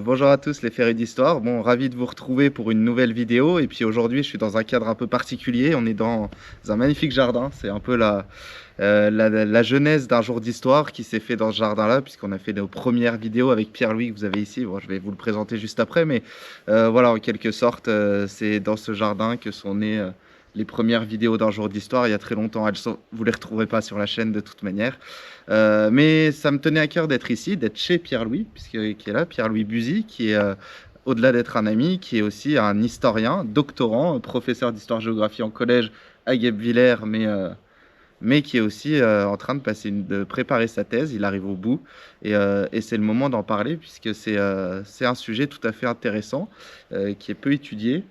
Bonjour à tous les férus d'histoire. Bon, ravi de vous retrouver pour une nouvelle vidéo. Et puis aujourd'hui, je suis dans un cadre un peu particulier. On est dans un magnifique jardin. C'est un peu la genèse d'un jour d'histoire qui s'est fait dans ce jardin-là, puisqu'on a fait nos premières vidéos avec Pierre-Louis que vous avez ici. Bon, je vais vous le présenter juste après, mais voilà, en quelque sorte, c'est dans ce jardin que sont nées les premières vidéos d'un jour d'histoire il y a très longtemps. Vous les retrouverez pas sur la chaîne de toute manière. Mais ça me tenait à cœur d'être ici, d'être chez Pierre-Louis, qui est là, Pierre-Louis Buzy, qui est au-delà d'être un ami, qui est aussi un historien, doctorant, professeur d'histoire-géographie en collège à Guebwiller, mais qui est aussi en train de préparer sa thèse. Il arrive au bout et c'est le moment d'en parler puisque c'est un sujet tout à fait intéressant qui est peu étudié.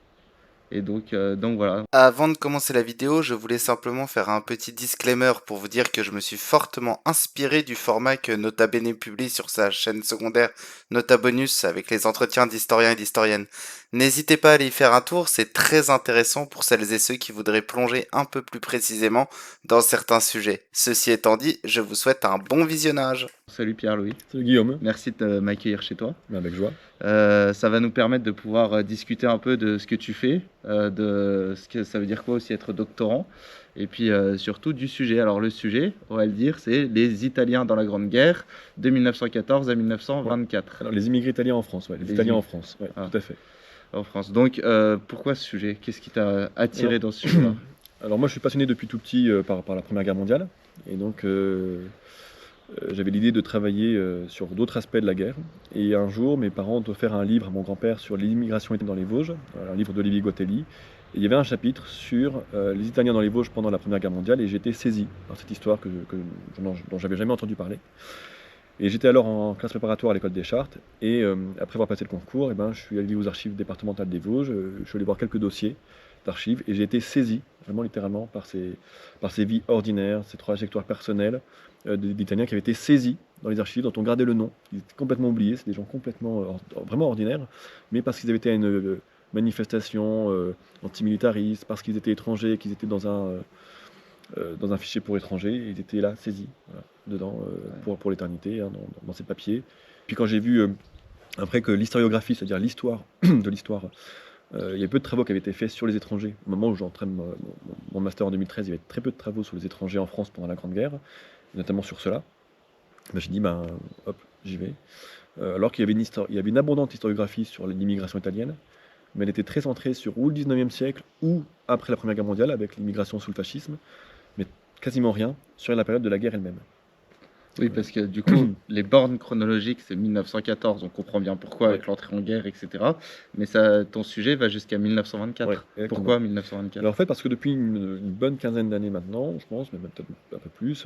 Et donc voilà. Avant de commencer la vidéo, je voulais simplement faire un petit disclaimer pour vous dire que je me suis fortement inspiré du format que Nota Bene publie sur sa chaîne secondaire Nota Bonus avec les entretiens d'historiens et d'historiennes. N'hésitez pas à aller y faire un tour, c'est très intéressant pour celles et ceux qui voudraient plonger un peu plus précisément dans certains sujets. Ceci étant dit, je vous souhaite un bon visionnage. Salut Pierre-Louis. Salut Guillaume. Merci de m'accueillir chez toi. Avec joie. Ça va nous permettre de pouvoir discuter un peu de ce que tu fais, de ce que ça veut dire quoi aussi être doctorant, et puis surtout du sujet. Alors le sujet, on va le dire, c'est les Italiens dans la Grande Guerre de 1914 à 1924. Alors, les immigrés italiens en France, les Italiens en France, tout à fait. En France. Donc pourquoi ce sujet? Qu'est-ce qui t'a attiré dans ce sujet-là? Alors moi je suis passionné depuis tout petit par la Première Guerre mondiale, et donc j'avais l'idée de travailler sur d'autres aspects de la guerre. Et un jour, mes parents ont offert un livre à mon grand-père sur l'immigration dans les Vosges, un livre d'Olivier Guatelli. Et il y avait un chapitre sur les Italiens dans les Vosges pendant la Première Guerre mondiale, et j'étais saisi par cette histoire dont j'avais jamais entendu parler. Et j'étais alors en classe préparatoire à l'école des Chartes, et après avoir passé le concours, je suis allé aux archives départementales des Vosges, je suis allé voir quelques dossiers d'archives, et j'ai été saisi, vraiment littéralement, par ces vies ordinaires, ces trajectoires personnelles d'Italiens qui avaient été saisis dans les archives, dont on gardait le nom. Ils étaient complètement oubliés, c'est des gens complètement, vraiment ordinaires, mais parce qu'ils avaient été à une manifestation antimilitariste, parce qu'ils étaient étrangers, qu'ils étaient dans un fichier pour étrangers, et ils étaient là, saisis, voilà, dedans, pour l'éternité, dans ces papiers. Puis quand j'ai vu, après que l'historiographie, c'est-à-dire l'histoire de l'histoire, il y a peu de travaux qui avaient été faits sur les étrangers. Au moment où j'entraîne mon master en 2013, il y avait très peu de travaux sur les étrangers en France pendant la Grande Guerre, notamment sur cela. J'ai dit, hop, j'y vais. Alors qu'il y avait une abondante historiographie sur l'immigration italienne, mais elle était très centrée sur ou le 19e siècle ou après la Première Guerre mondiale, avec l'immigration sous le fascisme, mais quasiment rien sur la période de la guerre elle-même. Oui, parce que du coup, les bornes chronologiques, c'est 1914, on comprend bien pourquoi avec l'entrée en guerre, etc. Mais ton sujet va jusqu'à 1924. Pourquoi 1924? Alors en fait, parce que depuis une bonne quinzaine d'années maintenant, je pense, mais peut-être un peu plus,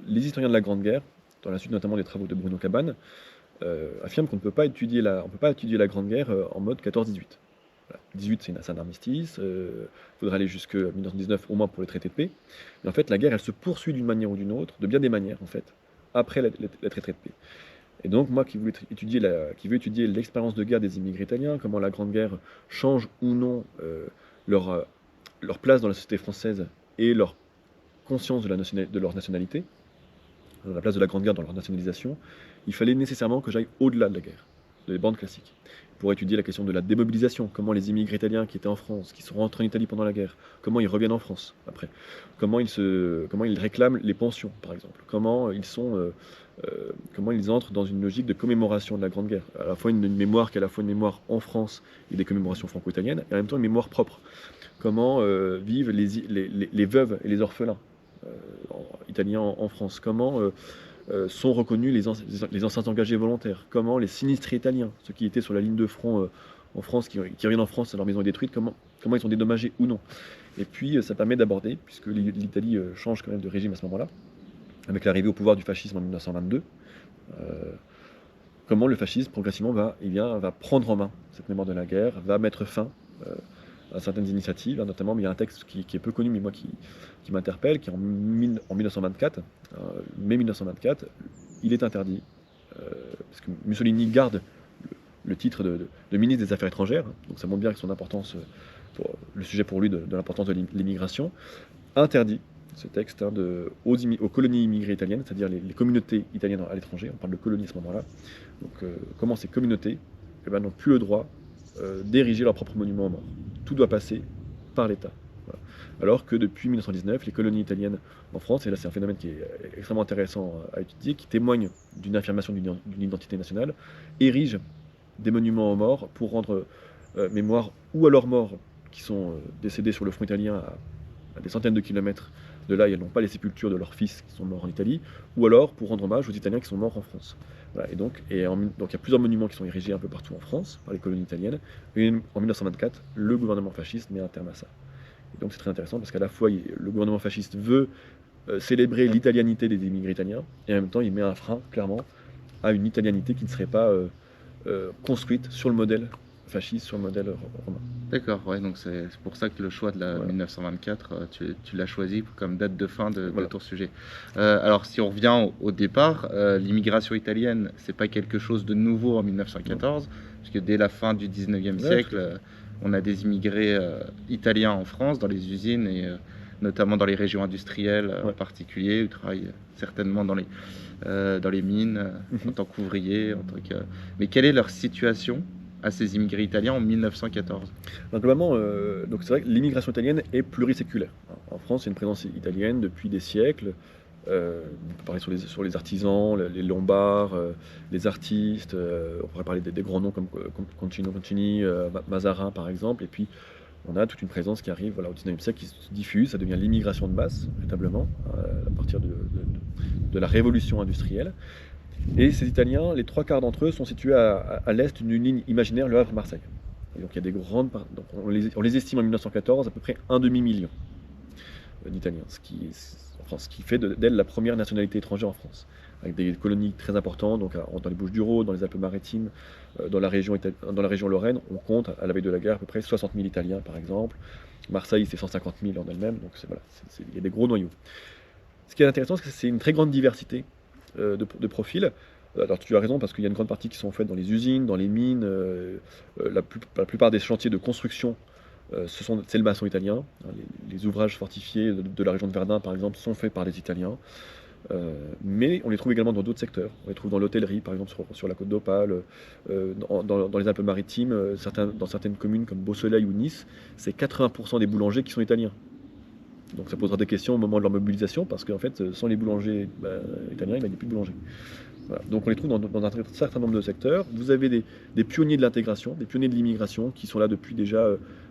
les historiens de la Grande Guerre, dans la suite notamment des travaux de Bruno Cabane, affirment qu'on ne peut pas étudier la Grande Guerre en mode 14-18. Voilà. 18, c'est un armistice, il faudrait aller jusqu'à 1919 au moins pour les traités de paix. Mais en fait, la guerre, elle se poursuit d'une manière ou d'une autre, de bien des manières en fait, après les traités de paix. Et donc moi qui veux étudier l'expérience de guerre des immigrés italiens, comment la Grande Guerre change ou non leur place dans la société française et leur conscience de leur nationalité, la place de la Grande Guerre dans leur nationalisation, il fallait nécessairement que j'aille au-delà de la guerre, des bandes classiques, pour étudier la question de la démobilisation, comment les immigrés italiens qui étaient en France, qui sont rentrés en Italie pendant la guerre, comment ils reviennent en France après, comment ils réclament les pensions par exemple, comment ils entrent dans une logique de commémoration de la Grande Guerre, à la fois une mémoire qui est à la fois une mémoire en France et des commémorations franco-italiennes, et en même temps une mémoire propre. Comment vivent les veuves et les orphelins italiens en France, comment sont reconnus les anciens engagés volontaires, comment les sinistrés italiens, ceux qui étaient sur la ligne de front en France, qui reviennent en France, leur maison est détruite, comment ils sont dédommagés ou non. Et puis ça permet d'aborder, puisque l'Italie change quand même de régime à ce moment-là, avec l'arrivée au pouvoir du fascisme en 1922, comment le fascisme progressivement va prendre en main cette mémoire de la guerre, va mettre fin à certaines initiatives, notamment, mais il y a un texte qui est peu connu, mais moi qui m'interpelle, qui est en 1924, mai 1924, il est interdit, parce que Mussolini garde le titre de ministre des Affaires étrangères, donc ça montre bien que son importance, le sujet pour lui de l'importance de l'immigration, interdit ce texte aux colonies immigrées italiennes, c'est-à-dire les communautés italiennes à l'étranger, on parle de colonies à ce moment-là, donc comment ces communautés eh ben, n'ont plus le droit d'ériger leur propre monument aux morts. Tout doit passer par l'État. Voilà. Alors que depuis 1919, les colonies italiennes en France, et là c'est un phénomène qui est extrêmement intéressant à étudier, qui témoigne d'une affirmation d'une identité nationale, érigent des monuments aux morts pour rendre mémoire ou à leurs morts qui sont décédés sur le front italien à des centaines de kilomètres de là, ils n'ont pas les sépultures de leurs fils qui sont morts en Italie, ou alors pour rendre hommage aux Italiens qui sont morts en France. Voilà, et donc il y a plusieurs monuments qui sont érigés un peu partout en France par les colonies italiennes. Et en 1924, le gouvernement fasciste met un terme à ça. Et donc c'est très intéressant parce qu'à la fois le gouvernement fasciste veut célébrer l'italianité des immigrés italiens, et en même temps il met un frein clairement à une italianité qui ne serait pas construite sur le modèle fasciste, sur le modèle romain. D'accord, ouais, donc c'est pour ça que le choix de la Voilà. 1924, tu l'as choisi comme date de fin de Voilà. ton sujet. Alors si on revient au départ, l'immigration italienne, c'est pas quelque chose de nouveau en 1914, puisque dès la fin du 19e siècle, on a des immigrés italiens en France, dans les usines et notamment dans les régions industrielles en particulier, où ils travaillent certainement dans les mines, en tant qu'ouvriers. Mais quelle est leur situation à ces immigrés italiens en 1914? Donc, globalement, donc c'est vrai que l'immigration italienne est pluriséculaire. En France, il y a une présence italienne depuis des siècles. On peut parler sur les artisans, les Lombards, les artistes. On pourrait parler des grands noms comme Concini, Mazarin par exemple. Et puis, on a toute une présence qui arrive voilà, au 19e siècle, qui se diffuse. Ça devient l'immigration de masse, véritablement, à partir de la révolution industrielle. Et ces Italiens, les 3/4 d'entre eux sont situés à l'est d'une ligne imaginaire, Le Havre-Marseille. Et donc il y a des grandes... Donc on les estime en 1914 à peu près 1,5 million d'Italiens, ce qui fait d'elle la première nationalité étrangère en France, avec des colonies très importantes, donc dans les Bouches-du-Rhône, dans les Alpes-Maritimes, dans la région Lorraine. On compte à la veille de la guerre à peu près 60 000 Italiens par exemple. Marseille c'est 150 000 en elle-même, donc il y a des gros noyaux. Ce qui est intéressant, c'est que c'est une très grande diversité de profils. Alors tu as raison, parce qu'il y a une grande partie qui sont faites dans les usines, dans les mines. La plupart des chantiers de construction, c'est le maçon italien. Les ouvrages fortifiés de la région de Verdun, par exemple, sont faits par des Italiens. Mais on les trouve également dans d'autres secteurs. On les trouve dans l'hôtellerie, par exemple sur la côte d'Opale, dans les Alpes-Maritimes, dans certaines communes comme Beausoleil ou Nice, c'est 80% des boulangers qui sont italiens. Donc ça posera des questions au moment de leur mobilisation, parce qu'en fait, sans les boulangers italiens, il n'y a plus de boulangers. Voilà. Donc on les trouve dans un certain nombre de secteurs. Vous avez des pionniers de l'intégration, des pionniers de l'immigration, qui sont là depuis déjà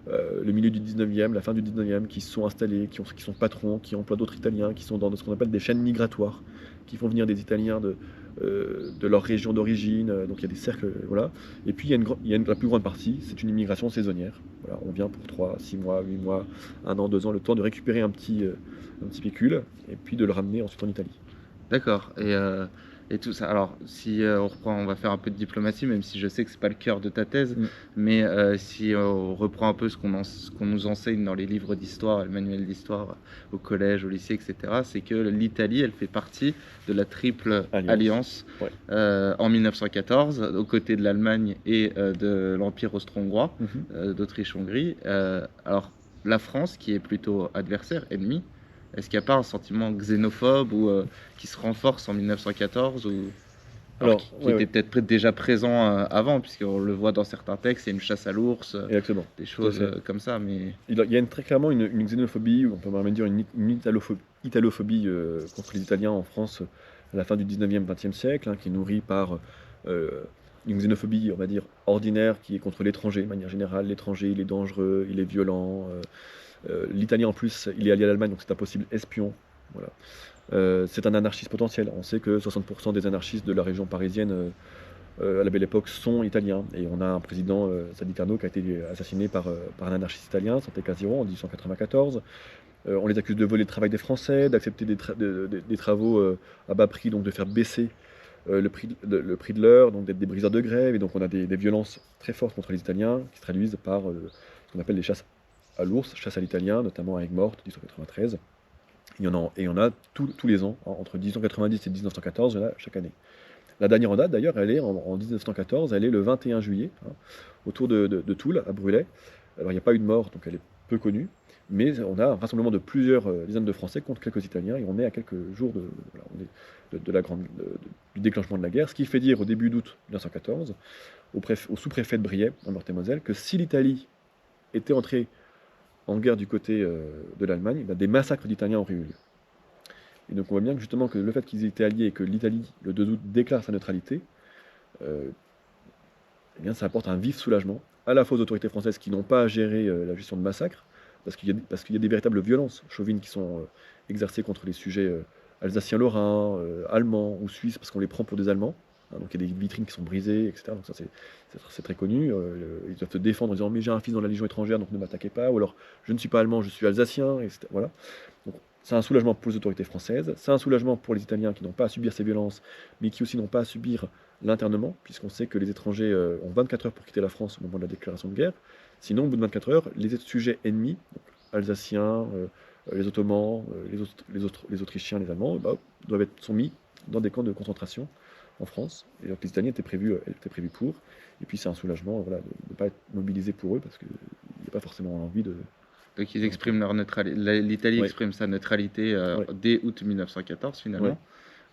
le milieu du 19e, la fin du 19e, qui se sont installés, qui sont patrons, qui emploient d'autres Italiens, qui sont dans ce qu'on appelle des chaînes migratoires, qui font venir des Italiens de leur région d'origine. Donc il y a des cercles, voilà. Et puis la plus grande partie, c'est une immigration saisonnière. Voilà, on vient pour 3, 6 mois, 8 mois, 1 an, 2 ans, le temps de récupérer un petit pécule, et puis de le ramener ensuite en Italie. D'accord. Et tout ça. Alors, si on reprend, on va faire un peu de diplomatie, même si je sais que c'est pas le cœur de ta thèse, mais si on reprend un peu ce qu'on nous enseigne dans les livres d'histoire, les manuels d'histoire au collège, au lycée, etc., c'est que l'Italie, elle fait partie de la triple alliance en 1914, aux côtés de l'Allemagne et de l'Empire austro-hongrois, d'Autriche-Hongrie. Alors, la France, qui est plutôt adversaire, ennemi, est-ce qu'il n'y a pas un sentiment xénophobe ou qui se renforce en 1914 qui était peut-être déjà présent avant, puisqu'on le voit dans certains textes, il y a une chasse à l'ours, des choses comme ça. Mais il y a très clairement une xénophobie, ou on peut même dire une italophobie contre les Italiens en France à la fin du 19e, 20e siècle, qui est nourrie par une xénophobie, on va dire, ordinaire, qui est contre l'étranger, de manière générale. L'étranger, il est dangereux, il est violent. L'Italien, en plus, il est allié à l'Allemagne, donc c'est un possible espion. Voilà. C'est un anarchiste potentiel. On sait que 60% des anarchistes de la région parisienne à la Belle Époque sont italiens. Et on a un président, Sadi Carnot, qui a été assassiné par un anarchiste italien, Santé Casiro, en 1894. On les accuse de voler le travail des Français, d'accepter des travaux à bas prix, donc de faire baisser le prix de l'heure, donc d'être des briseurs de grève. Et donc on a des violences très fortes contre les Italiens, qui se traduisent par ce qu'on appelle les chasses à l'ours, chasse à l'italien, notamment à Aigues-Mortes, 1893. Il y en a tous les ans, entre 1890 et 1914, il y en a chaque année. La dernière en date, d'ailleurs, elle est en 1914, elle est le 21 juillet, autour de Toul, à Brulay. Alors il n'y a pas eu de mort, donc elle est peu connue, Mais on a un rassemblement de plusieurs dizaines de Français contre quelques Italiens, et on est à quelques jours voilà, de la du déclenchement de la guerre, ce qui fait dire au début d'août 1914 au sous-préfet de Briey, en Meurthe-et-Moselle, que si l'Italie était entrée en guerre du côté de l'Allemagne, ben, des massacres d'Italiens auraient eu lieu. Et donc on voit bien que justement que le fait qu'ils étaient alliés et que l'Italie, le 2 août, déclare sa neutralité, euh, eh bien, ça apporte un vif soulagement à la fois aux autorités françaises qui n'ont pas à gérer la gestion de massacres, parce qu'il y a des véritables violences chauvines qui sont exercées contre les sujets alsaciens, lorrains, allemands ou suisses, parce qu'on les prend pour des Allemands. Hein, donc il y a des vitrines qui sont brisées, etc. Donc ça c'est très connu. Ils doivent se défendre en disant mais j'ai un fils dans la Légion étrangère, donc ne m'attaquez pas. Ou alors je ne suis pas allemand, je suis alsacien, etc. Voilà. Donc c'est un soulagement pour les autorités françaises, c'est un soulagement pour les Italiens qui n'ont pas à subir ces violences, mais qui aussi n'ont pas à subir l'internement, puisqu'on sait que les étrangers ont 24 heures pour quitter la France au moment de la déclaration de guerre. Sinon, au bout de 24 heures, les sujets ennemis, donc alsaciens, les Ottomans, les Autrichiens, les Allemands, bah, sont mis dans des camps de concentration en France. Et donc les Italiens étaient prévus pour. Et puis c'est un soulagement voilà, de ne pas être mobilisé pour eux, parce qu'il n'y a pas forcément envie de... Donc ils expriment leur neutralité. L'Italie Ouais. exprime sa neutralité Ouais. dès août 1914 finalement.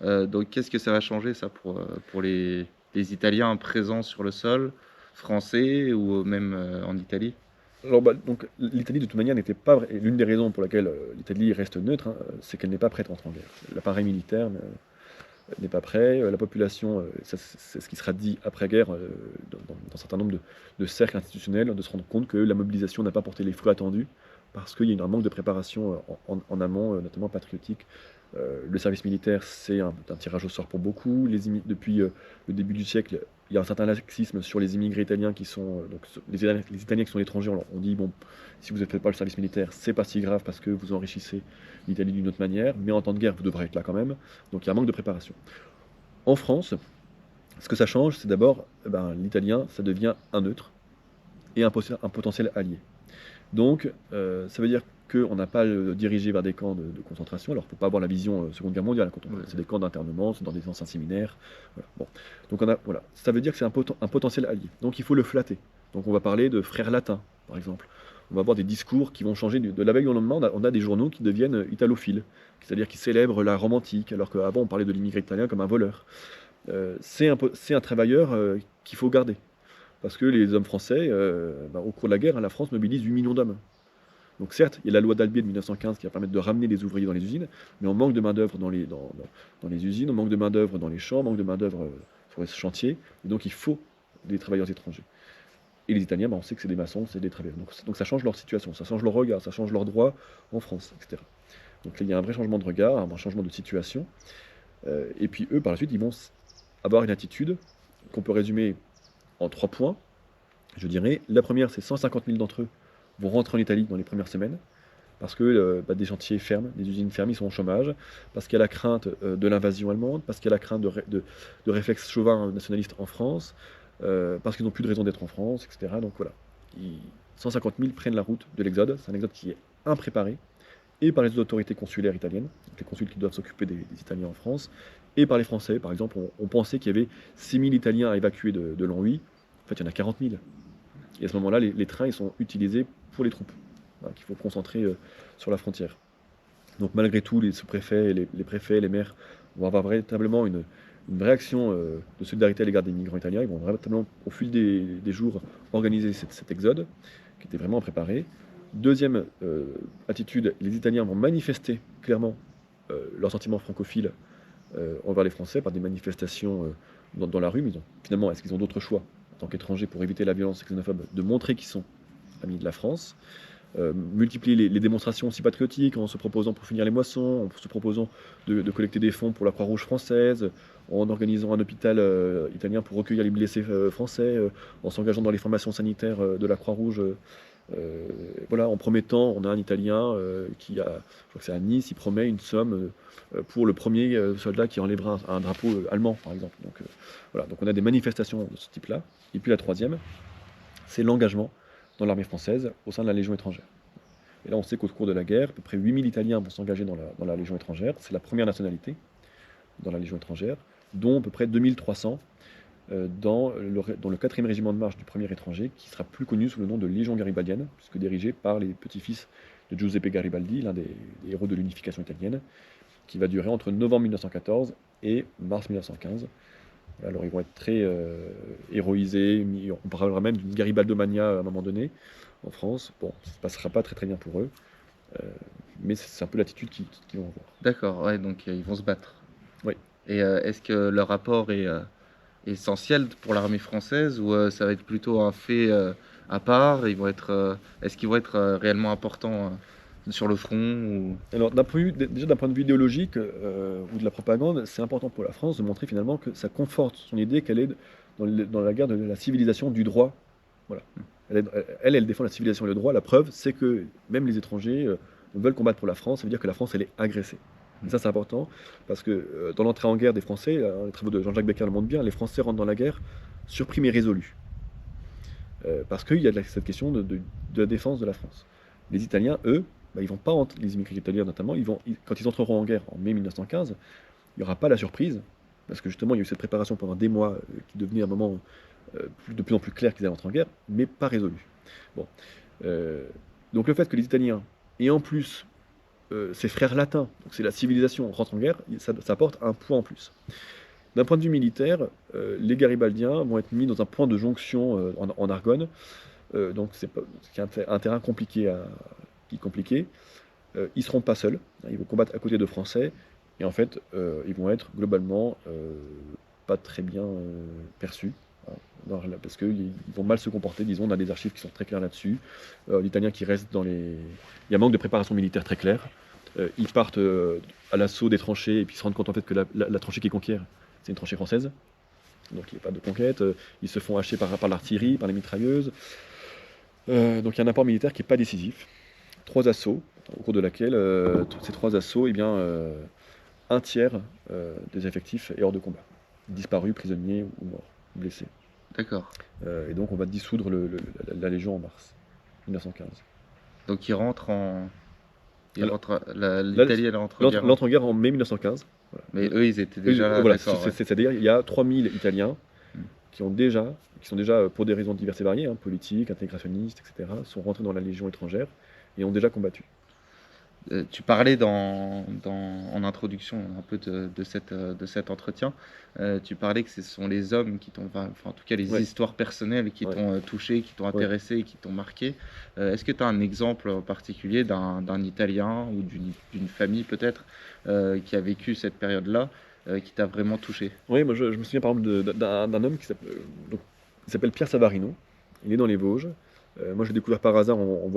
Donc qu'est-ce que ça va changer ça pour les Italiens présents sur le sol français ou même en Italie? Alors, bah, donc, l'Italie, de toute manière, n'était pas. Et l'une des raisons pour laquelle l'Italie reste neutre, hein, c'est qu'elle n'est pas prête à entrer en guerre. L'appareil militaire n'est pas prêt. La population, ça, c'est ce qui sera dit après-guerre dans un certain nombre de cercles institutionnels, de se rendre compte que la mobilisation n'a pas porté les fruits attendus parce qu'il y a un manque de préparation en amont, notamment patriotique. Le service militaire, c'est un tirage au sort pour beaucoup. Depuis le début du siècle, il y a un certain laxisme sur les immigrés italiens qui sont. Donc, les Italiens qui sont étrangers, on dit bon, si vous ne faites pas le service militaire, c'est pas si grave parce que vous enrichissez l'Italie d'une autre manière, mais en temps de guerre, vous devrez être là quand même. Donc il y a un manque de préparation. En France, ce que ça change, c'est d'abord, l'italien, ça devient un neutre et un potentiel allié. Donc, ça veut dire qu'on n'a pas à le diriger vers des camps de concentration. Alors, il ne faut pas avoir la vision Seconde Guerre mondiale. C'est des camps d'internement, c'est dans des anciens séminaires. Voilà. Bon. Donc, voilà. Ça veut dire que c'est un potentiel allié. Donc, il faut le flatter. Donc, on va parler de frères latins, par exemple. On va avoir des discours qui vont changer de la veille au lendemain. On a des journaux qui deviennent italophiles, c'est-à-dire qui célèbrent la Rome antique, alors qu'avant, on parlait de l'immigré italien comme un voleur. C'est un travailleur qu'il faut garder. Parce que les hommes français, au cours de la guerre, hein, la France mobilise 8 millions d'hommes. Donc certes, il y a la loi d'Albier de 1915 qui va permettre de ramener les ouvriers dans les usines, mais on manque de main-d'œuvre dans les usines, on manque de main-d'œuvre dans les champs, on manque de main-d'œuvre sur les chantiers, et donc il faut des travailleurs étrangers. Et les Italiens, on sait que c'est des maçons, c'est des travailleurs. Donc ça change leur situation, ça change leur regard, ça change leurs droits en France, etc. Donc là, il y a un vrai changement de regard, un vrai changement de situation. Et puis eux, par la suite, ils vont avoir une attitude qu'on peut résumer en 3 points, je dirais. La première, c'est 150 000 d'entre eux vont rentrer en Italie dans les premières semaines, parce que des chantiers ferment, des usines ferment, ils sont au chômage, parce qu'il y a la crainte de l'invasion allemande, parce qu'il y a la crainte de réflexes chauvins nationalistes en France, parce qu'ils n'ont plus de raison d'être en France, etc. Donc voilà, 150 000 prennent la route de l'exode. C'est un exode qui est impréparé, et par les autorités consulaires italiennes, les consuls qui doivent s'occuper des Italiens en France, et par les Français. Par exemple, on pensait qu'il y avait 6 000 Italiens à évacuer de Longwy. En fait, il y en a 40 000. Et à ce moment-là, les trains ils sont utilisés pour les troupes, qu'il faut concentrer sur la frontière. Donc malgré tout, les sous-préfets, les préfets, les maires vont avoir véritablement une réaction de solidarité à l'égard des migrants italiens. Ils vont véritablement, au fil des jours, organiser cet exode, qui était vraiment préparé. Deuxième attitude, les Italiens vont manifester clairement leur sentiment francophile envers les Français par des manifestations dans la rue. Mais finalement, est-ce qu'ils ont d'autres choix en tant qu'étrangers pour éviter la violence xénophobe, de montrer qu'ils sont amis de la France, multiplier les démonstrations aussi patriotiques en se proposant pour finir les moissons, en se proposant de collecter des fonds pour la Croix-Rouge française, en organisant un hôpital italien pour recueillir les blessés français, en s'engageant dans les formations sanitaires de la Croix-Rouge. Voilà, en promettant, on a un Italien je crois que c'est à Nice, il promet une somme pour le premier soldat qui enlèvera un drapeau allemand, par exemple. Donc voilà, donc on a des manifestations de ce type-là. Et puis la troisième, c'est l'engagement dans l'armée française au sein de la Légion étrangère. Et là, on sait qu'au cours de la guerre, à peu près 8000 Italiens vont s'engager dans la Légion étrangère. C'est la première nationalité dans la Légion étrangère, dont à peu près 2300 dans le 4e régiment de marche du 1er étranger, qui sera plus connu sous le nom de Légion garibaldienne, puisque dirigé par les petits-fils de Giuseppe Garibaldi, l'un des héros de l'unification italienne, qui va durer entre novembre 1914 et mars 1915. Alors ils vont être très héroïsés, on parlera même d'une Garibaldomania à un moment donné en France. Bon, ça ne se passera pas très très bien pour eux, mais c'est un peu l'attitude qu'ils vont avoir. D'accord, ouais, donc ils vont se battre. Oui. Et est-ce que leur apport est essentiel pour l'armée française ou ça va être plutôt un fait à part? Est-ce qu'ils vont être réellement importants sur le front ou... Alors déjà d'un point de vue idéologique ou de la propagande, c'est important pour la France de montrer finalement que ça conforte son idée qu'elle est dans la guerre de la civilisation du droit. Voilà. Elle défend la civilisation et le droit. La preuve, c'est que même les étrangers veulent combattre pour la France. Ça veut dire que la France, elle est agressée. Et ça, c'est important parce que dans l'entrée en guerre des Français, les travaux de Jean-Jacques Becker le montrent bien, les Français rentrent dans la guerre surpris mais résolus. Parce qu'il y a cette question de la défense de la France. Les Italiens, eux, ils vont pas les immigrés italiens notamment, quand ils entreront en guerre en mai 1915, il n'y aura pas la surprise, parce que justement il y a eu cette préparation pendant des mois qui devenait à un moment de plus en plus clair qu'ils allaient entrer en guerre, mais pas résolu. Bon. Donc le fait que les Italiens, et en plus ces frères latins, donc c'est la civilisation, rentrent en guerre, ça apporte un poids en plus. D'un point de vue militaire, les Garibaldiens vont être mis dans un point de jonction en Argonne, donc c'est un terrain compliqué ils ne seront pas seuls, ils vont combattre à côté de Français, et en fait, ils vont être globalement pas très bien perçus, parce qu'ils vont mal se comporter, disons, on a des archives qui sont très claires là-dessus, l'Italien qui reste dans les... Il y a un manque de préparation militaire très clair, ils partent à l'assaut des tranchées, et puis ils se rendent compte en fait que la tranchée qu'ils conquièrent, c'est une tranchée française, donc il n'y a pas de conquête, ils se font hacher par l'artillerie, par les mitrailleuses, donc il y a un apport militaire qui n'est pas décisif. 3 assauts, au cours de laquelle, ces 3 assauts, eh bien, un tiers des effectifs est hors de combat. Disparus, prisonniers ou morts, blessés. D'accord. Et donc on va dissoudre la Légion en mars 1915. Donc ils rentrent en... L'Italie, elle rentre en guerre. L'entre en guerre en mai 1915. Voilà. Mais eux, ils étaient déjà là, voilà, d'accord. Ouais. C'est-à-dire il y a 3000 Italiens qui sont déjà, pour des raisons diverses et variées, politiques, intégrationnistes, etc., sont rentrés dans la Légion étrangère et ont déjà combattu. Tu parlais en introduction un peu de cet entretien, tu parlais que ce sont les hommes qui t'ont, enfin en tout cas les histoires personnelles qui t'ont touché, qui t'ont intéressé, qui t'ont marqué. Est-ce que tu as un exemple en particulier d'un Italien ou d'une famille peut-être qui a vécu cette période-là, qui t'a vraiment touché? Oui, moi je me souviens par exemple d'un homme qui s'appelle Pierre Savarino, il est dans les Vosges. Moi, j'ai découvert par hasard en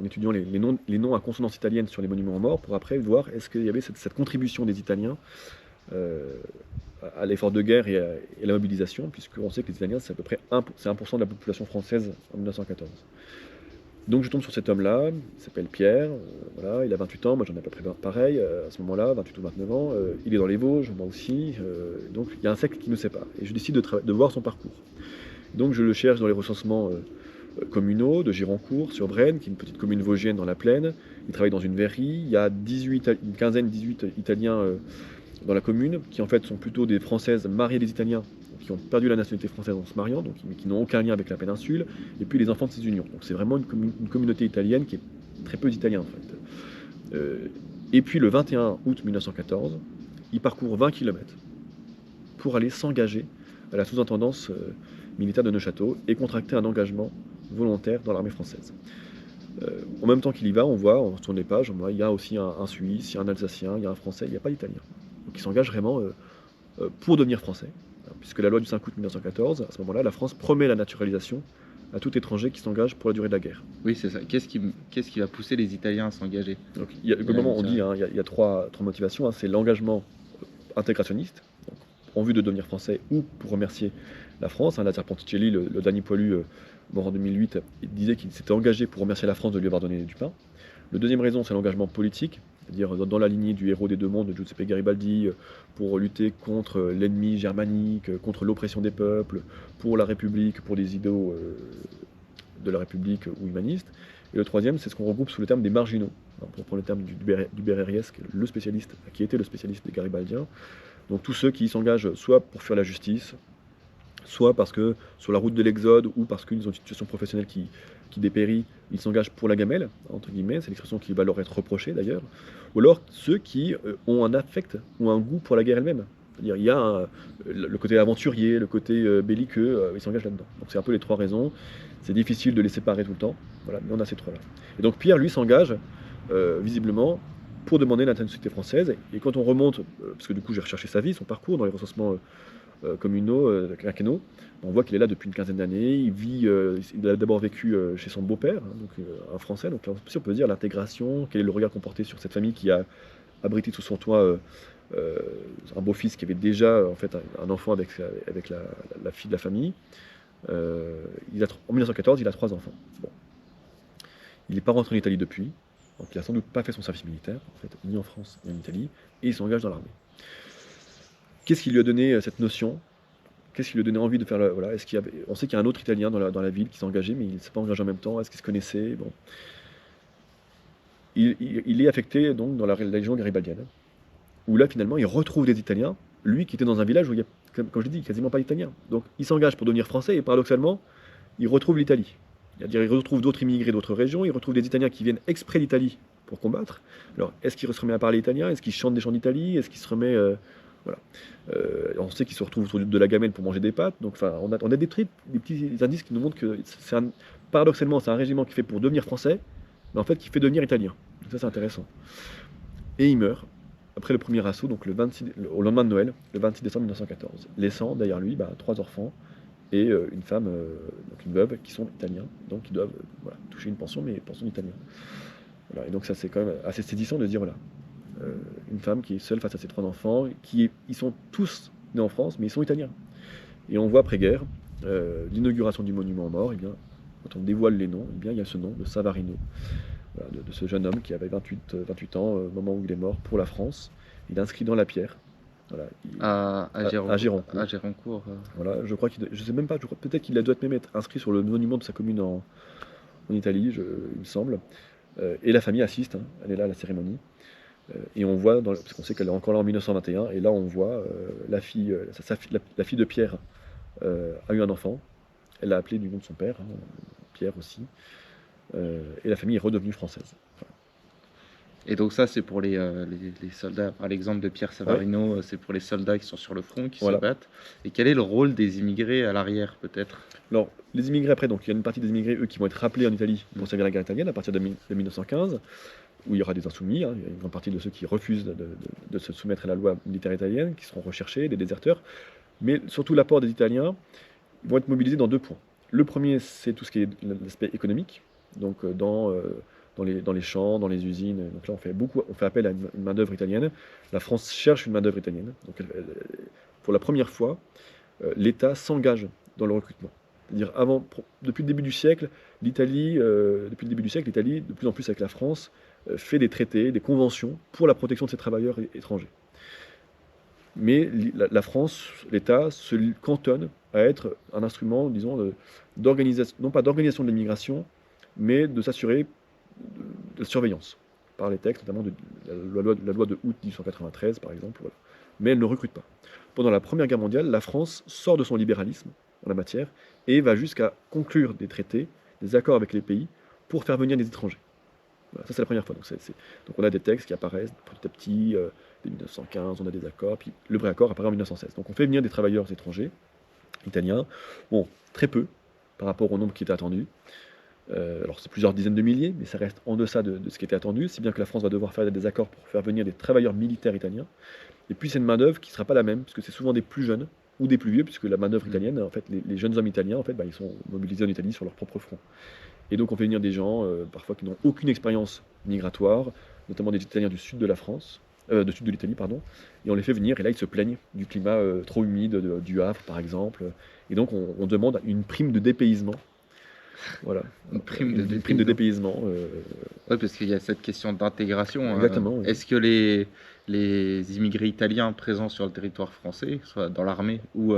étudiant les noms à consonance italienne sur les monuments aux morts, pour après voir est-ce qu'il y avait cette contribution des Italiens à l'effort de guerre et à la mobilisation, puisqu'on sait que les Italiens, c'est à peu près 1% de la population française en 1914. Donc je tombe sur cet homme-là, il s'appelle Pierre, voilà, il a 28 ans, moi j'en ai à peu près pareil, à ce moment-là, 28 ou 29 ans, il est dans les Vosges, moi aussi, donc il y a un siècle qui nous sépare, et je décide de voir son parcours. Donc je le cherche dans les recensements communaux de Gironcourt sur Brenne, qui est une petite commune vosgienne dans la plaine. Il travaille dans une verrerie. Il y a une quinzaine, 18 Italiens dans la commune, qui en fait sont plutôt des Françaises mariées des Italiens, qui ont perdu la nationalité française en se mariant, donc, mais qui n'ont aucun lien avec la péninsule, et puis les enfants de ces unions. Donc c'est vraiment une communauté italienne qui est très peu d'Italiens en fait. Et puis le 21 août 1914, il parcourt 20 km pour aller s'engager à la sous-intendance militaire de Neufchâteau et contracter un engagement volontaire dans l'armée française. En même temps qu'il y va, on voit, on tourne les pages, il y a aussi un Suisse, il y a un Alsacien, il y a un Français, il n'y a pas d'Italien. Donc il s'engage vraiment pour devenir français. Puisque la loi du 5 août 1914, à ce moment-là, la France promet la naturalisation à tout étranger qui s'engage pour la durée de la guerre. Oui, c'est ça. Qu'est-ce qui va pousser les Italiens à s'engager? Donc, on dit, il y a trois motivations. C'est l'engagement intégrationniste, donc, en vue de devenir français ou pour remercier la France. Lazare Ponticelli, le dernier poilu mort en 2008, il disait qu'il s'était engagé pour remercier la France de lui avoir donné du pain. La deuxième raison, c'est l'engagement politique, c'est-à-dire dans la lignée du héros des deux mondes de Giuseppe Garibaldi, pour lutter contre l'ennemi germanique, contre l'oppression des peuples, pour la République, pour des idéaux de la République ou humanistes. Et le troisième, c'est ce qu'on regroupe sous le terme des marginaux, pour prendre le terme du Berreriès, qui était le spécialiste des Garibaldiens. Donc tous ceux qui s'engagent soit pour fuir la justice, soit parce que sur la route de l'exode ou parce qu'ils ont une situation professionnelle qui dépérit, ils s'engagent pour la gamelle, entre guillemets, c'est l'expression qui va leur être reprochée d'ailleurs, ou alors ceux qui ont un affect ou un goût pour la guerre elle-même. C'est-à-dire il y a le côté aventurier, le côté belliqueux, ils s'engagent là-dedans. Donc c'est un peu les trois raisons. C'est difficile de les séparer tout le temps, voilà, mais on a ces trois-là. Et donc Pierre, lui, s'engage visiblement pour demander la nationalité française. Et quand on remonte, parce que du coup j'ai recherché sa vie, son parcours dans les recensements communaux, quinquennaux, on voit qu'il est là depuis une quinzaine d'années. Il a d'abord vécu chez son beau-père, hein, donc un Français. Donc là aussi on peut dire l'intégration, quel est le regard qu'on portait sur cette famille qui a abrité sous son toit un beau-fils qui avait déjà en fait un enfant avec la fille de la famille. En 1914, il a 3 enfants. Bon. Il n'est pas rentré en Italie depuis, donc il n'a sans doute pas fait son service militaire, en fait, ni en France ni en Italie, et il s'engage dans l'armée. Qu'est-ce qui lui a donné cette notion? Qu'est-ce qui lui a donné envie de faire voilà, on sait qu'il y a un autre Italien dans la ville qui s'est engagé, mais il ne s'est pas engagé en même temps. Est-ce qu'ils se connaissaient? Bon. Il est affecté donc dans la légion garibaldienne, où là finalement il retrouve des Italiens, lui qui était dans un village où il y a, comme je l'ai dit, quasiment pas d'Italiens. Donc il s'engage pour devenir français et paradoxalement, il retrouve l'Italie. C'est-à-dire il retrouve d'autres immigrés d'autres régions, il retrouve des Italiens qui viennent exprès d'Italie pour combattre. Alors est-ce qu'il se remet à parler italien? Est-ce qu'il chante des chants d'Italie? Est-ce qu'il se remet... voilà. On sait qu'il se retrouve autour de la gamelle pour manger des pâtes. Donc enfin, on a des petits indices qui nous montrent que paradoxalement c'est un régiment qui fait pour devenir français, mais en fait qui fait devenir italien. Donc ça c'est intéressant. Et il meurt après le premier assaut, donc au lendemain de Noël, le 26 décembre 1914, laissant derrière lui 3 enfants et une femme, donc une veuve, qui sont italiens, donc qui doivent toucher une pension, mais pension d'italien. Voilà, et donc ça c'est quand même assez saisissant de dire, voilà, une femme qui est seule face à ses 3 enfants, ils sont tous nés en France, mais ils sont italiens. Et on voit après-guerre, l'inauguration du monument aux morts, et bien, quand on dévoile les noms, et bien, il y a ce nom de Savarino, voilà, de ce jeune homme qui avait 28 ans au moment où il est mort pour la France. Il est inscrit dans la pierre. Voilà, à Géroncourt. À Géroncourt. Voilà, je crois je sais même pas, peut-être qu'il doit même être inscrit sur le monument de sa commune en Italie, il me semble. Et la famille assiste, hein, elle est là à la cérémonie. Et on voit, parce qu'on sait qu'elle est encore là en 1921, et là on voit la fille de Pierre a eu un enfant. Elle l'a appelé du nom de son père, hein, Pierre aussi. Et la famille est redevenue française. Voilà. Et donc ça, c'est pour les soldats, par l'exemple de Pierre Savarino, c'est pour les soldats qui sont sur le front, qui se battent. Et quel est le rôle des immigrés à l'arrière, peut-être? Alors, les immigrés après, donc il y a une partie des immigrés, eux, qui vont être rappelés en Italie pour servir la guerre italienne à partir de 1915, où il y aura des insoumis, hein, il y a une grande partie de ceux qui refusent de se soumettre à la loi militaire italienne, qui seront recherchés, des déserteurs. Mais surtout l'apport des Italiens, ils vont être mobilisés dans 2 points. Le premier, c'est tout ce qui est l'aspect économique, donc dans les champs, dans les usines. Donc là, on fait appel à une main-d'œuvre italienne. La France cherche une main-d'œuvre italienne. Donc, pour la première fois, l'État s'engage dans le recrutement. C'est-à-dire, depuis le début du siècle, l'Italie, de plus en plus avec la France, fait des traités, des conventions pour la protection de ses travailleurs étrangers. Mais la France, l'État, se cantonne à être un instrument, disons, d'organisation, non pas d'organisation de l'immigration, mais de s'assurer de surveillance par les textes, notamment de la loi de août 1893, par exemple. Voilà. Mais elle ne recrute pas. Pendant la Première Guerre mondiale, la France sort de son libéralisme en la matière et va jusqu'à conclure des traités, des accords avec les pays pour faire venir des étrangers. Voilà, ça c'est la première fois. Donc on a des textes qui apparaissent petit à petit, dès 1915, on a des accords, puis le vrai accord apparaît en 1916. Donc on fait venir des travailleurs étrangers, italiens, bon, très peu par rapport au nombre qui était attendu. Alors c'est plusieurs dizaines de milliers, mais ça reste en deçà de ce qui était attendu, si bien que la France va devoir faire des accords pour faire venir des travailleurs militaires italiens. Et puis c'est une main-d'œuvre qui ne sera pas la même, puisque c'est souvent des plus jeunes ou des plus vieux, puisque la main-d'œuvre italienne, en fait, les jeunes hommes italiens, en fait, ils sont mobilisés en Italie sur leur propre front. Et donc on fait venir des gens, parfois qui n'ont aucune expérience migratoire, notamment des Italiens du sud de la France, du sud de l'Italie, pardon, et on les fait venir, et là ils se plaignent du climat trop humide du Havre, par exemple, et donc on demande une prime de dépaysement. Voilà, une prime de dépaysement. Oui, parce qu'il y a cette question d'intégration. Exactement. Oui. Est-ce que les immigrés italiens présents sur le territoire français, soit dans l'armée ou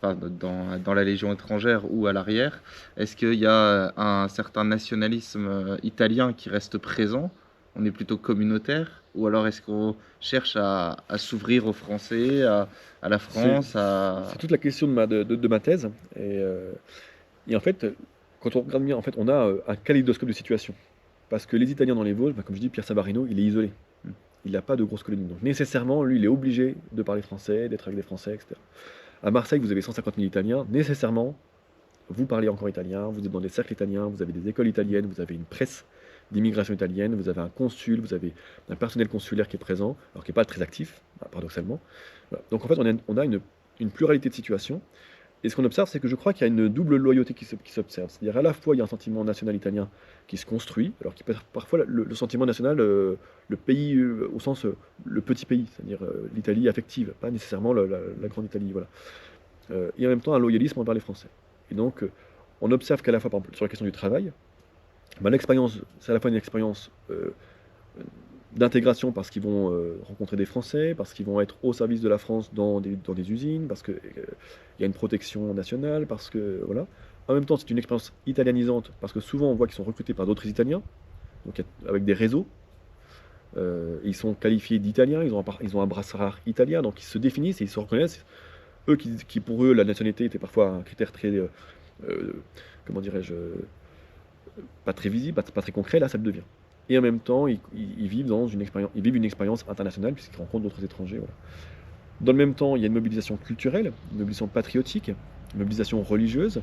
dans la Légion étrangère ou à l'arrière, est-ce qu'il y a un certain nationalisme italien qui reste présent on est plutôt communautaire? Ou alors est-ce qu'on cherche à s'ouvrir aux Français, à la C'est France, à... c'est toute la question de ma thèse. Et en fait, quand on regarde bien, en fait, on a un kaléidoscope de situation. Parce que les Italiens dans les Vosges, bah, comme je dis, Pierre Savarino, il est isolé. Hmm. Il n'a pas de grosse colonie. Donc nécessairement, lui, il est obligé de parler français, d'être avec des Français, etc. À Marseille, vous avez 150 000 Italiens. Nécessairement, vous parlez encore italien, vous êtes dans des cercles italiens, vous avez des écoles italiennes, vous avez une presse d'immigration italienne, vous avez un consul, vous avez un personnel consulaire qui est présent, alors qui n'est pas très actif, paradoxalement. Voilà. Donc en fait, on a une pluralité de situations. Et ce qu'on observe, c'est que je crois qu'il y a une double loyauté qui s'observe. C'est-à-dire à la fois, il y a un sentiment national italien qui se construit, alors qui peut être parfois le sentiment national, le pays au sens le petit pays, c'est-à-dire l'Italie affective, pas nécessairement la grande Italie. Voilà. Et en même temps un loyalisme envers les Français. Et donc, on observe qu'à la fois, par exemple, sur la question du travail, bah, l'expérience, c'est à la fois une expérience d'intégration parce qu'ils vont rencontrer des Français, parce qu'ils vont être au service de la France dans des usines, parce qu'il y a une protection nationale, parce que voilà. En même temps, c'est une expérience italianisante parce que souvent on voit qu'ils sont recrutés par d'autres Italiens, donc avec des réseaux. Ils sont qualifiés d'Italiens, ils ont un brassard italien, donc ils se définissent et ils se reconnaissent. Eux qui pour eux la nationalité était parfois un critère très comment dirais-je pas très visible, pas très concret, là ça le devient. Et en même temps, ils vivent ils vivent une expérience internationale puisqu'ils rencontrent d'autres étrangers. Voilà. Dans le même temps, il y a une mobilisation culturelle, une mobilisation patriotique, une mobilisation religieuse,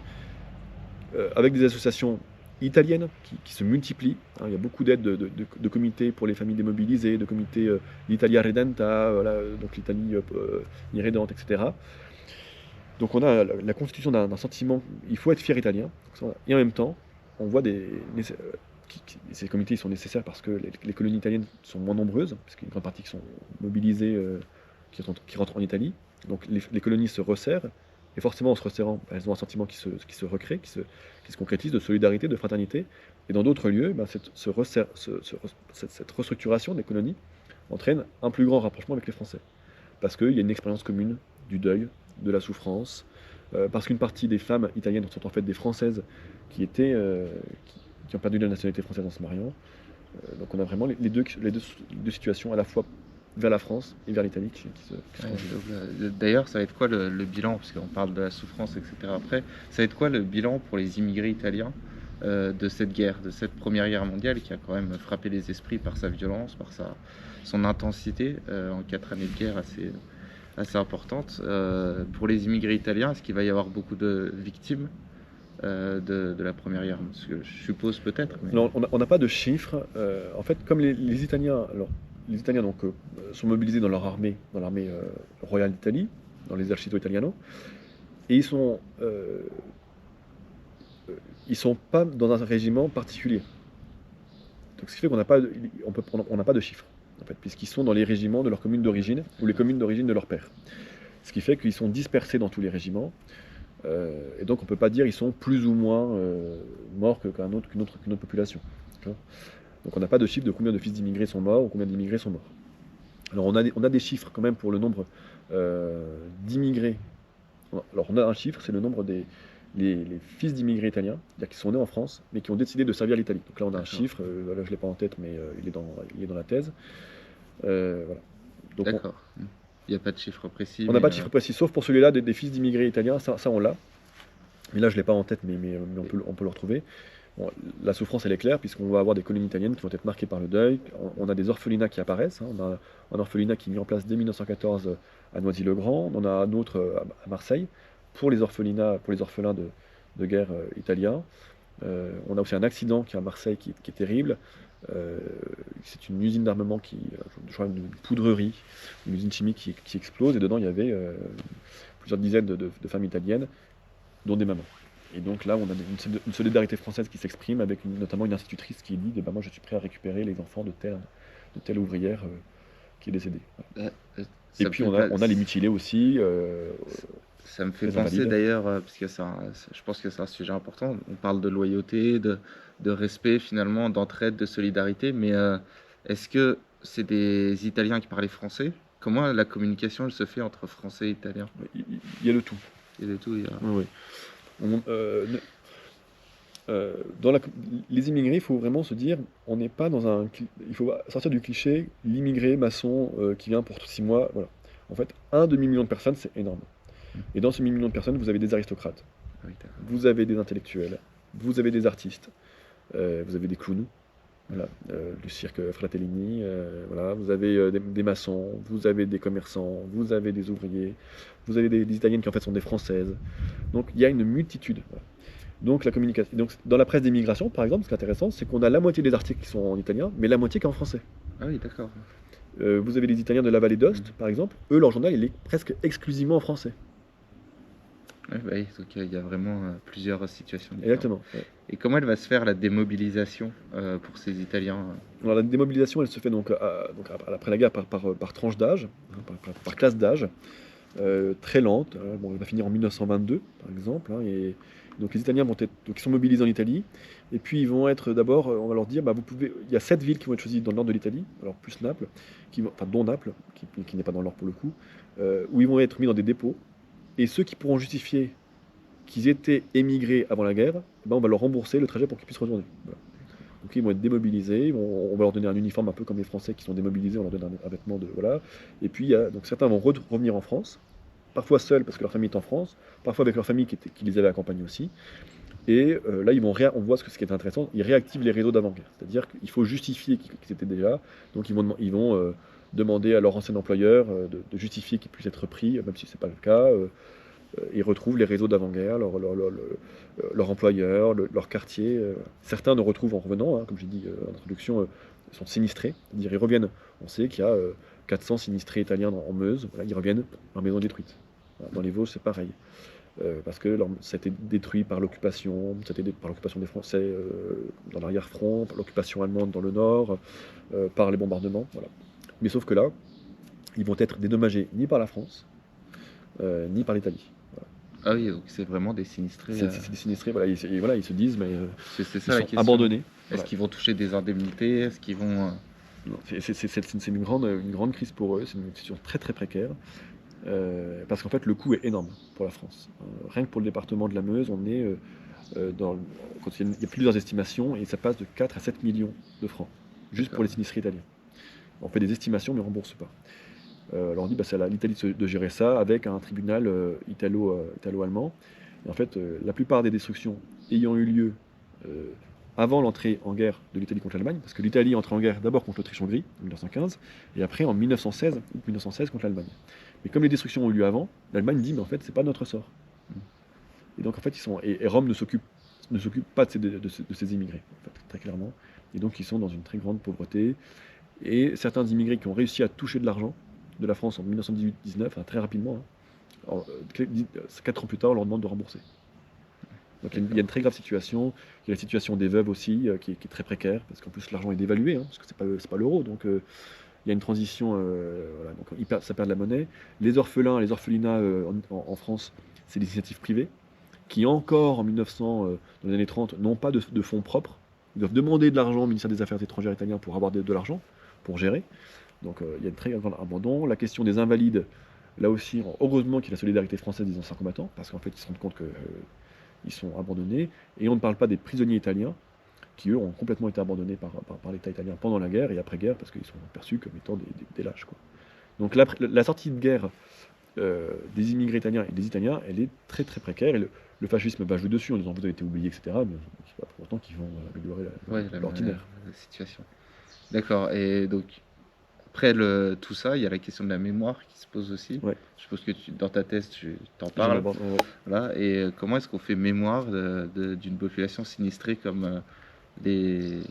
avec des associations italiennes qui se multiplient. Hein. Il y a beaucoup d'aides de comités pour les familles démobilisées, de comités l'Italia Redenta, voilà, donc l'Italie irrédente, etc. Donc on a la constitution d'un sentiment, il faut être fier italien, et en même temps, on voit ces comités sont nécessaires parce que les colonies italiennes sont moins nombreuses, parce qu'il y a une grande partie qui sont mobilisées, qui rentrent en Italie. Donc les colonies se resserrent, et forcément en se resserrant, elles ont un sentiment qui se recrée, qui se concrétise, de solidarité, de fraternité. Et dans d'autres lieux, cette restructuration des colonies entraîne un plus grand rapprochement avec les Français. Parce qu'il y a une expérience commune du deuil, de la souffrance, parce qu'une partie des femmes italiennes sont en fait des Françaises qui ont perdu la nationalité française en se mariant. Donc on a vraiment les deux situations à la fois vers la France et vers l'Italie qui se conjuguent. D'ailleurs, ça va être quoi le bilan, parce qu'on parle de la souffrance, etc. Après, ça va être quoi le bilan pour les immigrés italiens de cette guerre, de cette Première Guerre mondiale qui a quand même frappé les esprits par sa violence, par son intensité en 4 années de guerre assez importante. Pour les immigrés italiens, est-ce qu'il va y avoir beaucoup de victimes de la Première Guerre? Parce que je suppose peut-être. Mais... Alors, on n'a pas de chiffres. En fait, comme les Italiens, les Italiens donc, sont mobilisés dans leur armée, dans l'armée royale d'Italie, dans l'esercito italiano, et ils sont pas dans un régiment particulier. Donc, ce qui fait qu'on n'a pas, on n'a pas de chiffres, en fait, puisqu'ils sont dans les régiments de leur commune d'origine ou les communes d'origine de leur père. Ce qui fait qu'ils sont dispersés dans tous les régiments. Et donc on ne peut pas dire ils sont plus ou moins morts qu'une autre population. Donc on n'a pas de chiffre de combien de fils d'immigrés sont morts ou combien d'immigrés sont morts. Alors on a des chiffres quand même pour le nombre d'immigrés. Alors on a un chiffre, c'est le nombre les fils d'immigrés italiens, c'est-à-dire qui sont nés en France, mais qui ont décidé de servir l'Italie. Donc là on a un chiffre, là je ne l'ai pas en tête, mais il est dans la thèse. Voilà. Donc, d'accord. Il n'y a pas de chiffre précis. On n'a pas de chiffre précis, sauf pour celui-là des fils d'immigrés italiens, ça on l'a. Mais là je ne l'ai pas en tête, mais on peut le retrouver. Bon, la souffrance elle est claire, puisqu'on va avoir des colonies italiennes qui vont être marquées par le deuil. On a des orphelinats qui apparaissent. Hein. On a un orphelinat qui est mis en place dès 1914 à Noisy-le-Grand. On en a un autre à Marseille pour les orphelins de guerre italiens. On a aussi un accident qui est à Marseille qui est terrible. C'est une usine d'armement je crois une poudrerie, une usine chimique qui explose, et dedans il y avait plusieurs dizaines de femmes italiennes, dont des mamans. Et donc là on a une solidarité française qui s'exprime avec notamment une institutrice qui dit moi je suis prêt à récupérer les enfants de telle ouvrière qui est décédée. Et puis on a les mutilés aussi. Ça me fait penser d'ailleurs, parce que je pense que c'est un sujet important, on parle de loyauté, de respect finalement, d'entraide, de solidarité, mais est-ce que c'est des Italiens qui parlaient français? Comment la communication elle se fait entre français et italien? Il y a le tout. Il y a de tout, Oui. dans les immigrés, il faut vraiment se dire, on n'est pas dans il faut sortir du cliché, l'immigré maçon qui vient pour 6 mois, voilà. En fait, un demi-million de personnes, c'est énorme. Et dans ce demi-million de personnes, vous avez des aristocrates, Oui, d'accord. vous avez des intellectuels, vous avez des artistes, vous avez des clowns, voilà, le cirque Fratellini, voilà, vous avez des maçons, vous avez des commerçants, vous avez des ouvriers, vous avez des Italiennes qui en fait sont des Françaises. Donc il y a une multitude. Voilà. Donc la communication. Donc dans la presse d'immigration, par exemple, ce qui est intéressant, c'est qu'on a la moitié des articles qui sont en italien, mais la moitié qui est en français. Ah oui, d'accord. Vous avez les Italiens de la vallée d'Ost, par exemple, eux, leur journal, il est presque exclusivement en français. Ouais, bah oui, donc il y a vraiment plusieurs situations différentes. Exactement. Ouais. Et comment elle va se faire la démobilisation pour ces Italiens? Alors la démobilisation, elle se fait donc après la guerre par tranche d'âge, hein, par classe d'âge, très lente. Bon, elle va finir en 1922, par exemple. Hein, et donc les Italiens donc ils sont mobilisés en Italie. Et puis ils vont être d'abord, on va leur dire, bah, il y a 7 villes qui vont être choisies dans le nord de l'Italie, alors plus Naples, dont Naples, qui n'est pas dans le nord pour le coup, où ils vont être mis dans des dépôts. Et ceux qui pourront justifier qu'ils étaient émigrés avant la guerre, eh ben, on va leur rembourser le trajet pour qu'ils puissent retourner. Voilà. Donc ils vont être démobilisés, on va leur donner un uniforme un peu comme les Français qui sont démobilisés, on leur donne un vêtement de voilà. Et puis donc certains vont revenir en France, parfois seuls parce que leur famille est en France, parfois avec leur famille qui les avait accompagnés aussi. Et là on voit ce qui est intéressant, ils réactivent les réseaux d'avant-guerre, c'est-à-dire qu'il faut justifier qu'ils étaient déjà, donc ils vont demander à leur ancien employeur de justifier qu'ils puissent être pris, même si c'est pas le cas. Ils retrouvent les réseaux d'avant-guerre, leur employeur, leur quartier. Certains nous retrouvent en revenant, hein, comme j'ai dit en introduction, sont sinistrés. C'est-à-dire ils reviennent, on sait qu'il y a 400 sinistrés italiens en Meuse, voilà, ils reviennent, leur maison détruite. Voilà, dans les Vosges, c'est pareil. Parce que ça a été détruit par l'occupation, ça a été par l'occupation des Français dans l'arrière-front, par l'occupation allemande dans le nord, par les bombardements. Voilà. Mais sauf que là, ils vont être dédommagés ni par la France, ni par l'Italie. Ah oui, donc c'est vraiment des sinistrés. C'est des sinistrés, voilà, ils se disent, mais C'est ça ils la sont question. abandonnés. Est-ce Voilà. qu'ils vont toucher des indemnités? Est-ce qu'ils vont. Non, c'est une grande crise pour eux, c'est une situation très très précaire, parce qu'en fait le coût est énorme pour la France. Rien que pour le département de la Meuse, on est quand il y a plusieurs estimations, et ça passe de 4 à 7 millions de francs, juste pour les sinistrés italiens. On fait des estimations, mais on ne rembourse pas. Alors on dit c'est à l'Italie de gérer ça avec un tribunal italo-allemand. Et en fait, la plupart des destructions ayant eu lieu avant l'entrée en guerre de l'Italie contre l'Allemagne, parce que l'Italie entre en guerre d'abord contre l'Autriche-Hongrie en 1915, et après en 1916 contre l'Allemagne. Mais comme les destructions ont eu lieu avant, l'Allemagne dit mais en fait c'est pas notre sort. Et donc en fait et Rome ne s'occupe pas de ces immigrés, en fait, très clairement. Et donc ils sont dans une très grande pauvreté. Et certains immigrés qui ont réussi à toucher de l'argent de la France en 1918-19, enfin, très rapidement, hein, 4 ans plus tard, on leur demande de rembourser. Donc il y a une très grave situation. Il y a la situation des veuves aussi, qui est très précaire, parce qu'en plus l'argent est dévalué, hein, parce que c'est pas l'euro. Donc il y a une transition, voilà, donc ça perd de la monnaie. Les orphelins, les orphelinats en France, c'est des initiatives privées, qui encore en 1900, dans les années 30, n'ont pas de fonds propres. Ils doivent demander de l'argent au ministère des Affaires étrangères italien pour avoir de l'argent, pour gérer. Donc il y a un très grand abandon. La question des invalides, là aussi, heureusement qu'il y a la solidarité française des anciens combattants, parce qu'en fait ils se rendent compte qu'ils sont abandonnés. Et on ne parle pas des prisonniers italiens, qui eux ont complètement été abandonnés par l'État italien pendant la guerre et après-guerre, parce qu'ils sont perçus comme étant des lâches, quoi. Donc la sortie de guerre des immigrés italiens et des Italiens, elle est très très précaire. Et le fascisme va jouer dessus en disant vous avez été oubliés, etc. Mais c'est pas pour autant qu'ils vont améliorer l'ordinaire. La situation. D'accord. Et donc, après tout ça, il y a la question de la mémoire qui se pose aussi. Ouais. Je suppose que dans ta thèse, tu t'en parles. Voilà. Et comment est-ce qu'on fait mémoire d'une population sinistrée comme les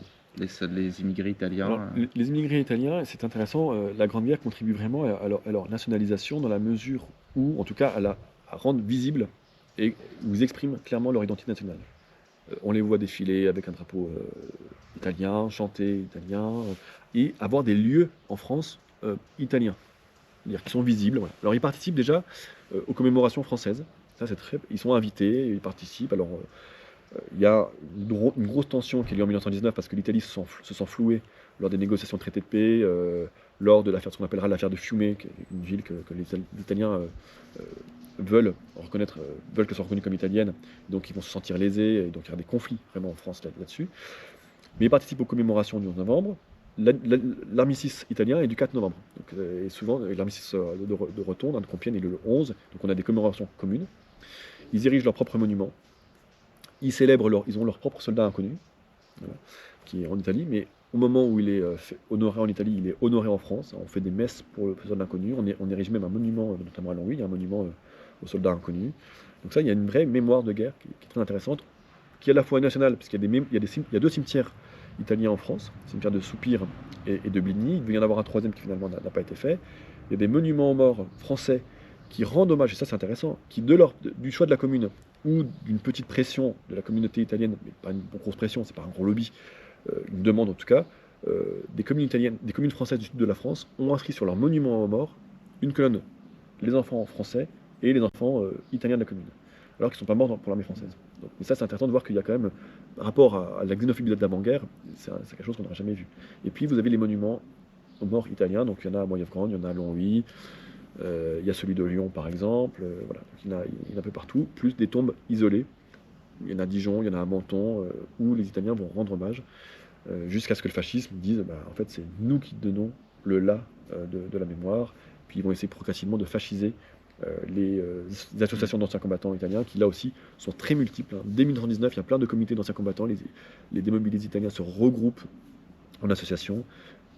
immigrés italiens? Alors, les immigrés italiens, c'est intéressant, la Grande Guerre contribue vraiment à leur nationalisation dans la mesure où, en tout cas, à rendre visible et où ils expriment clairement leur identité nationale. On les voit défiler avec un drapeau italien, chanter italien, et avoir des lieux en France italiens, c'est-à-dire qui sont visibles. Voilà. Alors ils participent déjà aux commémorations françaises. Ça, ils sont invités, ils participent. Alors Il y a une grosse tension qui est liée en 1919 parce que l'Italie se sent flouée lors des négociations de traité de paix, lors de l'affaire, ce qu'on appellera l'affaire de Fiume, qui est une ville que les Italiens veulent reconnaître, veulent qu'elle soit reconnue comme italienne, donc ils vont se sentir lésés, et donc il y aura des conflits vraiment en France là-dessus. Mais ils participent aux commémorations du 11 novembre. L'armistice italien est du 4 novembre. Donc, et souvent, l'armistice de Rotonde, de Compiègne, est le 11. Donc on a des commémorations communes. Ils érigent leur propre monument. Ils ont leur propre soldat inconnu, voilà, qui est en Italie. Mais au moment où il est honoré en Italie, il est honoré en France. On fait des messes pour le soldat inconnu. On érige même un monument, notamment à Longwy, il y a un monument aux soldats inconnus. Donc ça, il y a une vraie mémoire de guerre qui est très intéressante, qui est à la fois nationale, parce qu'il y a deux cimetières italiens en France, le cimetière de Soupir et de Bligny. Il devait y en avoir un troisième qui finalement n'a pas été fait. Il y a des monuments aux morts français qui rendent hommage, et ça c'est intéressant, qui du choix de la commune ou d'une petite pression de la communauté italienne, mais pas une grosse pression, c'est pas un gros lobby, une demande en tout cas, des communes italiennes, des communes françaises du sud de la France ont inscrit sur leur monument aux morts une colonne, les enfants français et les enfants italiens de la commune, alors qu'ils ne sont pas morts pour l'armée française. Donc, mais ça c'est intéressant de voir qu'il y a quand même, par rapport à la xénophobie d'avant-guerre, c'est quelque chose qu'on n'aura jamais vu. Et puis vous avez les monuments aux morts italiens, donc il y en a à Moyevgrande, il y en a à Longwy, il y a celui de Lyon par exemple, voilà. Donc, il y en a un peu partout, plus des tombes isolées. Il y en a à Dijon, il y en a à Menton, où les Italiens vont rendre hommage, jusqu'à ce que le fascisme dise en fait c'est nous qui donnons le là de la mémoire, puis ils vont essayer progressivement de fasciser les associations d'anciens combattants italiens qui là aussi sont très multiples, hein. Dès 1919, il y a plein de comités d'anciens combattants, les démobilisés italiens se regroupent en associations,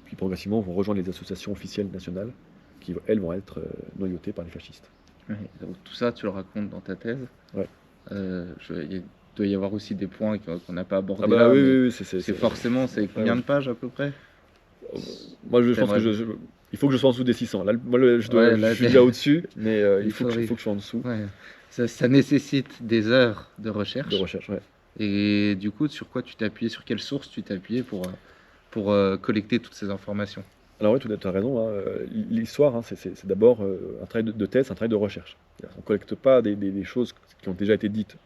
puis progressivement vont rejoindre les associations officielles nationales qui, elles, vont être noyautées par les fascistes. Ouais, donc tout ça, tu le racontes dans ta thèse. Ouais. Il doit y avoir aussi des points qu'on n'a pas abordés Ah bah là, oui, mais oui, c'est forcément, c'est combien de pages à peu près? Moi, je pense que il faut que je sois en dessous des 600. Là, je suis déjà au-dessus, mais il faut que je sois en dessous. Ouais. Ça nécessite des heures de recherche. De recherche, ouais. Et du coup, sur quoi tu t'es appuyé, sur quelle source tu t'es appuyé pour collecter toutes ces informations? Alors oui, tu as raison, hein. L'histoire, hein, c'est d'abord un travail de thèse, un travail de recherche. On ne collecte pas des choses qui ont déjà été dites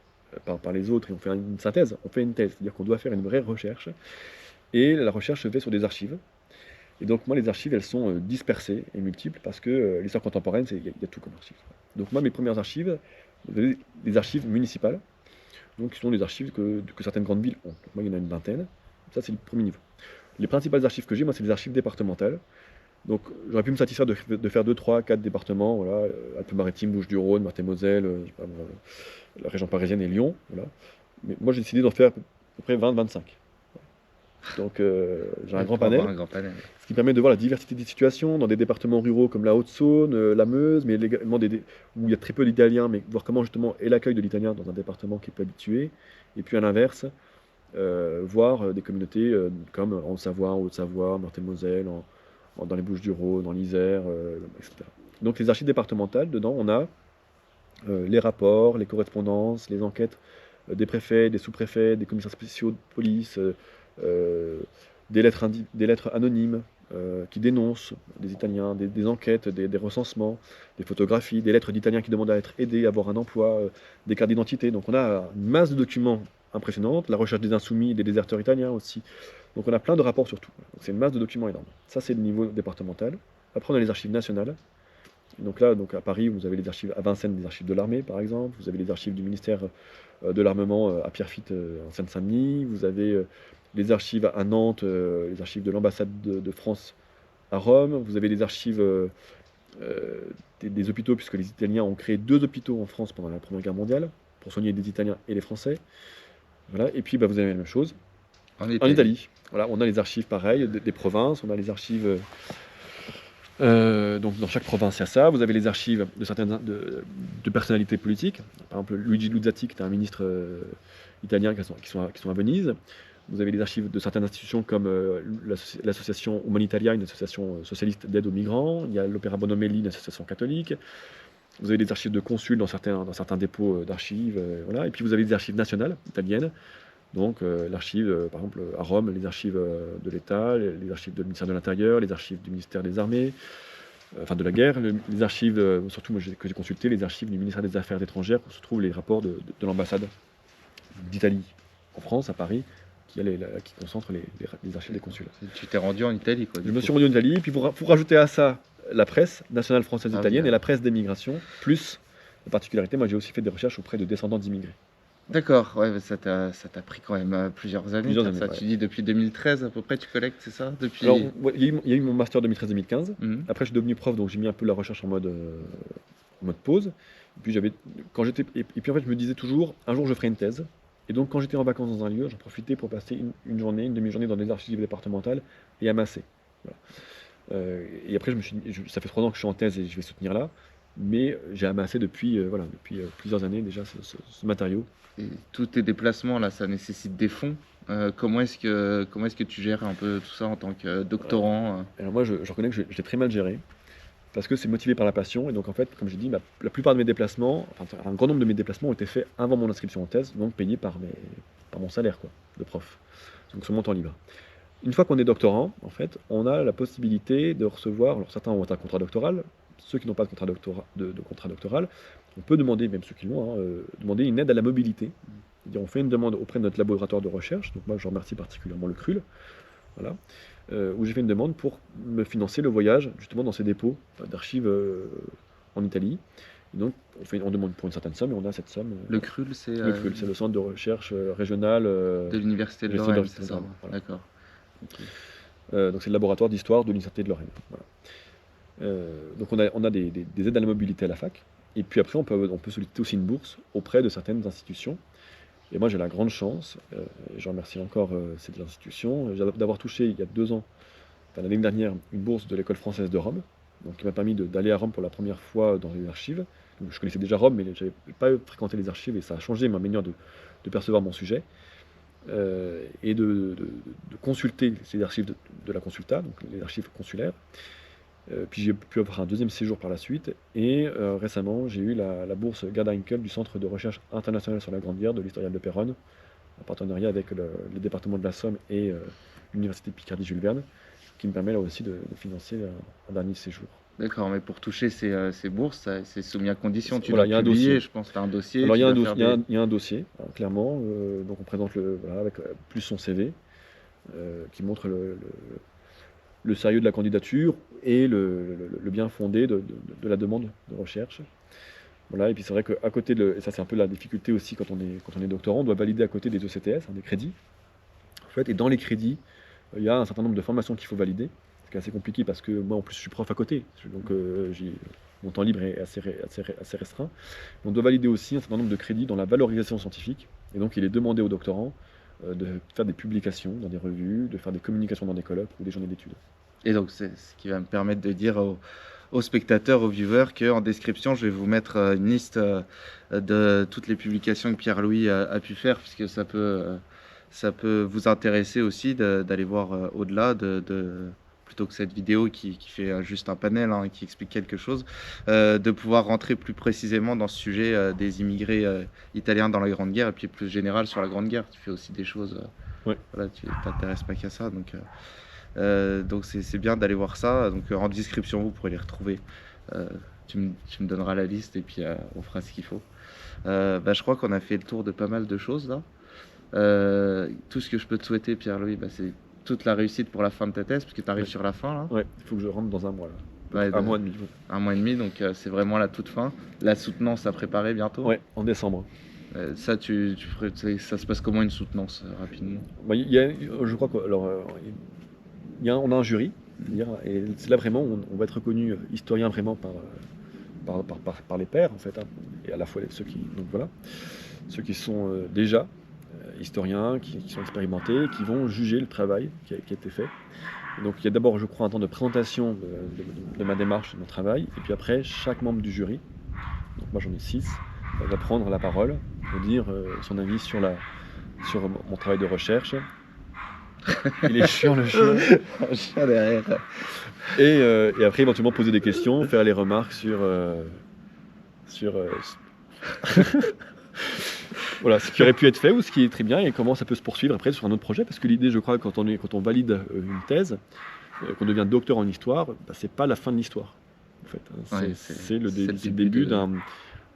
par les autres et on fait une synthèse, on fait une thèse. C'est-à-dire qu'on doit faire une vraie recherche. Et la recherche se fait sur des archives. Et donc moi, les archives, elles sont dispersées et multiples parce que l'histoire contemporaine, il y a tout comme archives. Donc moi, mes premières archives, vous avez des archives municipales, donc qui sont des archives que certaines grandes villes ont. Donc moi, il y en a une vingtaine. Ça, c'est le premier niveau. Les principales archives que j'ai, moi, c'est les archives départementales. Donc j'aurais pu me satisfaire de faire 2, 3, 4 départements, voilà, Alpes-Maritimes, Bouches-du-Rhône, Meurthe-et-Moselle, la région parisienne et Lyon. Voilà. Mais moi, j'ai décidé d'en faire à peu près 20, 25. Donc j'ai un grand panel, ce qui permet de voir la diversité des situations dans des départements ruraux comme la Haute-Saône, la Meuse, mais également où il y a très peu d'Italiens, mais voir comment justement est l'accueil de l'Italien dans un département qui est peu habitué, et puis à l'inverse, voir des communautés comme en Savoie, en Haute-Savoie, Meurthe-et-Moselle, dans les Bouches-du-Rhône, en Isère, etc. Donc les archives départementales, dedans on a les rapports, les correspondances, les enquêtes des préfets, des sous-préfets, des commissaires spéciaux de police, des lettres anonymes qui dénoncent des Italiens, des enquêtes, des recensements, des photographies, des lettres d'Italiens qui demandent à être aidés, à avoir un emploi, des cartes d'identité. Donc on a une masse de documents impressionnante, la recherche des insoumis, des déserteurs italiens aussi. Donc on a plein de rapports sur tout. C'est une masse de documents énorme. Ça c'est le niveau départemental. Après on a les archives nationales. Donc là, à Paris, vous avez les archives à Vincennes, les archives de l'armée par exemple. Vous avez les archives du ministère de l'armement à Pierrefitte en Seine-Saint-Denis. Vous avez les archives à Nantes, les archives de l'ambassade de France à Rome. Vous avez les archives des hôpitaux, puisque les Italiens ont créé 2 hôpitaux en France pendant la Première Guerre mondiale, pour soigner les Italiens et les Français. Voilà. Et puis vous avez la même chose en Italie. Voilà, on a les archives pareilles des provinces, on a les archives... donc dans chaque province il y a ça. Vous avez les archives de certaines de personnalités politiques. Par exemple, Luigi Luzzati, qui est un ministre italien qui sont à Venise. Vous avez les archives de certaines institutions comme l'association Humanitaria, une association socialiste d'aide aux migrants. Il y a l'Opéra Bonomelli, une association catholique. Vous avez les archives de consuls dans certains dépôts d'archives. Voilà. Et puis vous avez les archives nationales italiennes. Donc l'archive, par exemple, à Rome, les archives de l'État, les archives du ministère de l'Intérieur, les archives du ministère des Armées, enfin de la guerre, les archives, surtout moi que j'ai consulté, les archives du ministère des Affaires étrangères, où se trouvent les rapports de l'ambassade d'Italie en France, à Paris, qui concentre les archives des consulats. Tu t'es rendu en Italie, quoi. Je me suis rendu en Italie, puis pour rajouter à ça la presse nationale française Ah oui, italienne ouais. et la presse d'émigration, plus la particularité, moi j'ai aussi fait des recherches auprès de descendants d'immigrés. D'accord, ouais, mais ça t'a pris quand même plusieurs années. Plusieurs de années, faire ça. ouais. Tu dis depuis 2013 à peu près, tu collectes, c'est ça? Depuis... Alors, ouais, il y a eu mon master 2013-2015. Mhm. Après, je suis devenu prof, donc j'ai mis un peu la recherche en mode pause. Et puis, et puis en fait, je me disais toujours, un jour, je ferai une thèse. Et donc, quand j'étais en vacances dans un lieu, j'en profitais pour passer une journée, une demi-journée dans des archives départementales et amasser. Voilà. Et après, ça fait 3 ans que je suis en thèse et je vais soutenir là. Mais j'ai amassé depuis plusieurs années déjà ce matériau. Et tous tes déplacements, là, ça nécessite des fonds. Comment est-ce que tu gères un peu tout ça en tant que doctorant? Alors moi, je reconnais que je l'ai très mal géré, parce que c'est motivé par la passion. Et donc en fait, comme j'ai dit, la plupart de mes déplacements, enfin un grand nombre de mes déplacements ont été faits avant mon inscription en thèse, donc payés par mon salaire quoi, de prof, donc sur mon temps libre. Une fois qu'on est doctorant, en fait, on a la possibilité de recevoir, alors certains ont un contrat doctoral, ceux qui n'ont pas de contrat doctoral, on peut demander, même ceux qui l'ont, demander une aide à la mobilité. C'est-à-dire, on fait une demande auprès de notre laboratoire de recherche, donc moi je remercie particulièrement le CRUL, voilà, où j'ai fait une demande pour me financer le voyage justement dans ces dépôts d'archives en Italie. Et donc on demande pour une certaine somme et on a cette somme. Le CRUL, c'est Le CRUL, c'est le centre de recherche régional de l'Université de l'Université Lorraine, c'est ça? Lorraine, voilà. D'accord. Ok. Donc c'est le laboratoire d'histoire de l'Université de Lorraine. Voilà. Donc on a des aides à la mobilité à la fac. Et puis après, on peut solliciter aussi une bourse auprès de certaines institutions. Et moi, j'ai la grande chance, et je remercie encore ces institutions, d'avoir touché il y a 2 ans, enfin, l'année dernière, une bourse de l'École française de Rome, donc qui m'a permis d'aller à Rome pour la première fois dans les archives. Donc, je connaissais déjà Rome, mais je n'avais pas fréquenté les archives, et ça a changé ma manière de percevoir mon sujet. Et de consulter ces archives de la consulta, donc les archives consulaires. Puis j'ai pu avoir un deuxième séjour par la suite, et récemment j'ai eu la bourse Gerda Henkel du Centre de recherche internationale sur la Grande Guerre de l'Historial de Péronne, en partenariat avec le département de la Somme et l'Université de Picardie-Jules Verne, qui me permet là aussi de financer un dernier séjour. D'accord, mais pour toucher ces bourses, c'est soumis à condition. Tu Voilà, dois il y a un publier, dossier. je pense que tu as un dossier. Alors tu il y a dois faire il y a un dossier, hein, clairement, donc on présente avec plus son CV, qui montre le sérieux de la candidature et le bien fondé de la demande de recherche. Voilà, et puis c'est vrai qu'à côté et ça c'est un peu la difficulté aussi quand on est doctorant, on doit valider à côté des ECTS, des crédits. En fait, et dans les crédits, il y a un certain nombre de formations qu'il faut valider, ce qui est assez compliqué parce que moi en plus je suis prof à côté, donc mon temps libre est assez restreint. On doit valider aussi un certain nombre de crédits dans la valorisation scientifique, et donc il est demandé aux doctorants de faire des publications dans des revues, de faire des communications dans des colloques ou des journées d'études. Et donc, c'est ce qui va me permettre de dire aux spectateurs, aux viewers, qu'en description, je vais vous mettre une liste de toutes les publications que Pierre-Louis a pu faire, puisque ça peut vous intéresser aussi d'aller voir au-delà plutôt que cette vidéo qui fait juste un panel, hein, qui explique quelque chose, de pouvoir rentrer plus précisément dans ce sujet des immigrés italiens dans la Grande Guerre, et puis plus général sur la Grande Guerre. Tu fais aussi des choses, Ouais. voilà, tu t'intéresses pas qu'à ça, donc c'est bien d'aller voir ça. Donc en description, vous pourrez les retrouver. Tu me donneras la liste et puis on fera ce qu'il faut. Je crois qu'on a fait le tour de pas mal de choses là. Tout ce que je peux te souhaiter, Pierre-Louis, c'est toute la réussite pour la fin de ta thèse, parce que tu arrives sur la fin là. Ouais, il faut que je rentre dans un mois là. Ouais, Un mois et demi. Un mois et demi, donc c'est vraiment la toute fin. La soutenance à préparer bientôt. Ouais, en décembre. Ça, ça se passe comment une soutenance rapidement? Je crois on a un jury, et c'est là vraiment on va être reconnu historien vraiment par les pairs en fait, hein, et à la fois ceux qui sont déjà historiens, qui sont expérimentés, qui vont juger le travail qui a été fait. Et donc il y a d'abord, je crois, un temps de présentation de ma démarche, de mon travail, et puis après chaque membre du jury, donc moi j'en ai 6, va prendre la parole pour dire son avis sur mon travail de recherche. Il est chiant le chien. Un chien derrière. Et après éventuellement poser des questions, faire les remarques sur voilà, ce qui aurait pu être fait ou ce qui est très bien et comment ça peut se poursuivre après sur un autre projet. Parce que l'idée, je crois, quand on valide une thèse, qu'on devient docteur en histoire, c'est pas la fin de l'histoire. En fait, Ouais, c'est le c'est le début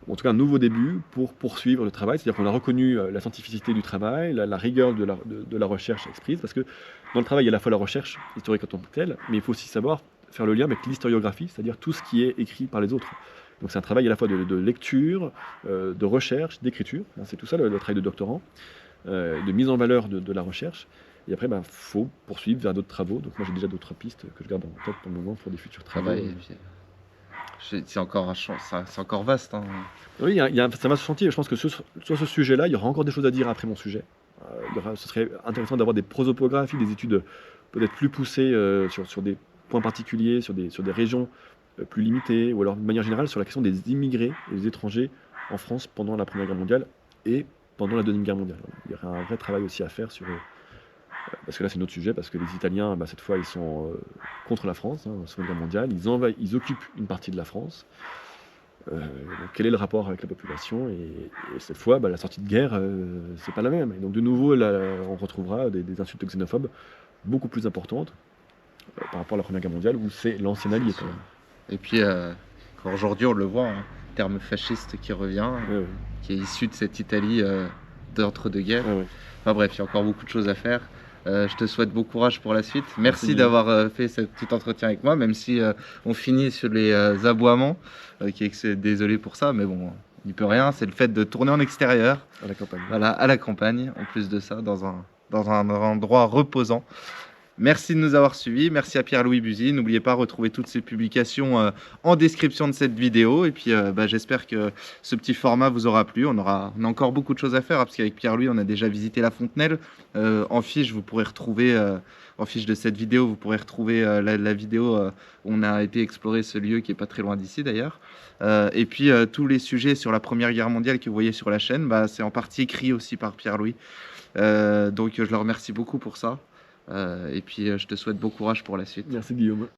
en tout cas un nouveau début pour poursuivre le travail. C'est-à-dire qu'on a reconnu la scientificité du travail, la rigueur de la recherche exprise, parce que dans le travail, il y a à la fois la recherche historique en tant que telle, mais il faut aussi savoir faire le lien avec l'historiographie, c'est-à-dire tout ce qui est écrit par les autres. Donc c'est un travail à la fois de lecture, de recherche, d'écriture, hein, c'est tout ça le travail de doctorant, de mise en valeur de la recherche. Et après, faut poursuivre vers d'autres travaux. Donc moi j'ai déjà d'autres pistes que je garde en tête pour le moment pour des futurs Ah travaux. bah, et puis, c'est encore, c'est encore vaste, hein. Oui, ça va se sentir. Je pense que sur ce sujet-là, il y aura encore des choses à dire après mon sujet. Ce serait intéressant d'avoir des prosopographies, des études peut-être plus poussées sur des points particuliers, sur des régions plus limitées, ou alors de manière générale sur la question des immigrés et des étrangers en France pendant la Première Guerre mondiale et pendant la Deuxième Guerre mondiale. Voilà. Il y aura un vrai travail aussi à faire sur... parce que là, c'est un autre sujet, parce que les Italiens, cette fois, ils sont contre la France, hein, la Seconde Guerre mondiale. Ils occupent une partie de la France. Donc, quel est le rapport avec la population, et cette fois, la sortie de guerre, c'est pas la même. Et donc, de nouveau, là, on retrouvera des insultes xénophobes beaucoup plus importantes par rapport à la Première Guerre mondiale, où c'est l'ancien allié quand même. Et puis, aujourd'hui, on le voit, hein, le terme fasciste qui revient, Ouais. qui est issu de cette Italie d'entre-deux-guerres. Ouais. Enfin bref, il y a encore beaucoup de choses à faire. Je te souhaite bon courage pour la suite. Merci Merci. d'avoir fait ce petit entretien avec moi, même si on finit sur les aboiements. Désolé pour ça, mais bon, on n'y peut rien. C'est le fait de tourner en extérieur, À la campagne. voilà, à la campagne, en plus de ça, dans un endroit reposant. Merci de nous avoir suivis. Merci à Pierre-Louis Buzy. N'oubliez pas de retrouver toutes ces publications en description de cette vidéo. Et puis, j'espère que ce petit format vous aura plu. On a encore beaucoup de choses à faire, hein, parce qu'avec Pierre-Louis, on a déjà visité la Fontenelle. En fiche, vous pourrez retrouver, en fiche de cette vidéo, vous pourrez retrouver la vidéo où on a été explorer ce lieu qui est pas très loin d'ici d'ailleurs. Et puis, tous les sujets sur la Première Guerre mondiale que vous voyez sur la chaîne, c'est en partie écrit aussi par Pierre-Louis. Donc, je le remercie beaucoup pour ça. Et puis, je te souhaite bon courage pour la suite. Merci Guillaume.